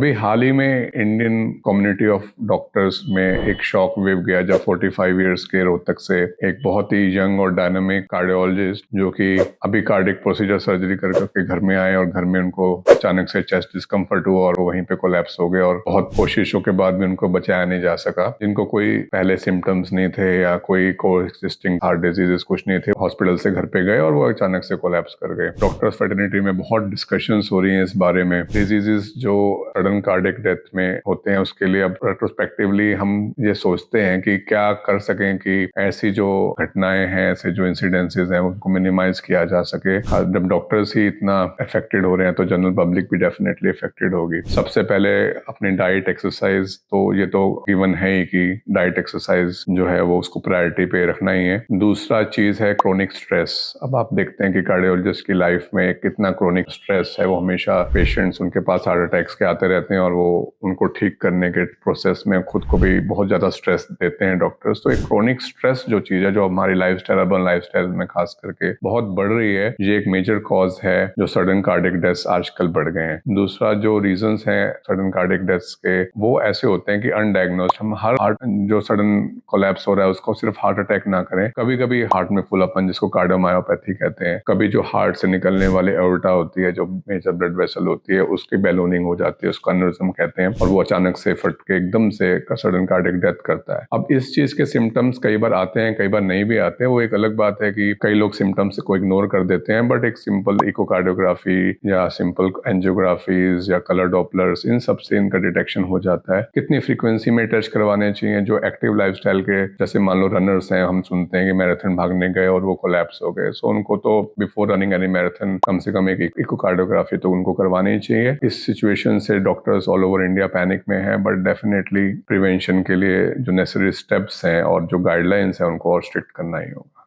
अभी हाल ही में Indian community of doctors में एक शॉक वेव गया जब 45 इयर्स के रोहतक से एक बहुत ही यंग और डायनामिक कार्डियोलॉजिस्ट जो कि अभी कार्डियक प्रोसीजर सर्जरी करके घर में आए और घर में उनको अचानक से चेस्ट डिस्कम्फर्ट हुआ और वहीं पे कोलैप्स हो गए और बहुत कोशिशों के बाद भी उनको बचाया नहीं जा सका। जिनको कोई पहले सिम्टम्स नहीं थे या कोई को एक्सिस्टिंग हार्ट डिजीजेस कुछ नहीं थे, हॉस्पिटल से घर पे गए और वो अचानक से कोलैप्स कर गए। डॉक्टर्स फेटर्निटी में बहुत डिस्कशंस हो रही हैं इस बारे में। डिजीजेस जो सडन कार्डियक डेथ में होते हैं उसके लिए अब रेट्रोस्पेक्टिवली हम ये सोचते हैं कि क्या कर सकें कि ऐसी जो घटनाएं हैं, ऐसे जो इंसिडेंसेस हैं उनको मिनिमाइज किया जा सके। जब डॉक्टर्स ही इतना अफेक्टेड हो रहे हैं तो जनरल पब्लिक भी डेफिनेटली अफेक्टेड होगी। सबसे पहले अपनी डाइट एक्सरसाइज, तो ये तो गिवन है ही कि डाइट एक्सरसाइज जो है वो उसको प्रायोरिटी पे रखना ही है। दूसरा चीज है क्रोनिक स्ट्रेस। अब आप देखते हैं कि कार्डियोलॉजिस्ट की लाइफ में कितना क्रोनिक स्ट्रेस है। वो हमेशा पेशेंट्स उनके पास हार्ट अटैक्स के आते रहते हैं और वो उनको ठीक करने के प्रोसेस में खुद को भी बहुत ज्यादा स्ट्रेस देते हैं डॉक्टर्स। तो एक क्रोनिक स्ट्रेस जो चीज है जो हमारी लाइफस्टाइल, अर्बन लाइफस्टाइल में खास करके बहुत बढ़ रही है, ये एक मेजर कॉज है जो सडन कार्डियक डेथ्स आजकल बढ़ गए हैं। दूसरा जो रीजंस हैं सडन कार्डियक डेथ्स के, वो ऐसे होते हैं कि अनडायग्नोस्ड। हम हर हार्ट जो सडन कोलैप्स हो रहा है उसको सिर्फ हार्ट अटैक ना करें। कभी कभी हार्ट में फुलापन, जिसको कार्डियोमायोपैथी कहते हैं, कभी जो हार्ट से निकलने वाले एओर्टा होती है, जो मेजर ब्लड वेसल होती है, उसकी बैलूनिंग हो जाती है, उसको एन्यूरिज्म कहते हैं, और वो अचानक से फट के एकदम से सडन कार्डियक डेथ करता है। अब इस चीज के सिम्टम्स कई बार आते हैं, कई बार नहीं भी आते हैं। वो एक अलग बात है कि कई लोग सिम्टम्स को इग्नोर कर देते हैं, बट एक सिंपल इकोकार्डियोग्राफी या सिंपल एंजियोग्राफीज या कलर डॉपलर्स, इन सब से इनका डिटेक्शन हो जाता है। कितनी फ्रीक्वेंसी में टेस्ट करवाने चाहिए? जो एक्टिव लाइफस्टाइल के, जैसे मान लो रनर्स हैं, हम सुनते हैं कि मैराथन भागने गए और वो कोलैप्स हो गए, सो उनको तो बिफोर रनिंग एनी मैराथन कम से कम एक इकोकार्डियोग्राफी तो उनको करवानी ही चाहिए। इस सिचुएशन से doctors all over India panic में हैं, बट डेफिनेटली प्रिवेंशन के लिए जो नेसेसरी स्टेप्स हैं और जो गाइडलाइंस हैं उनको और स्ट्रिक्ट करना ही होगा।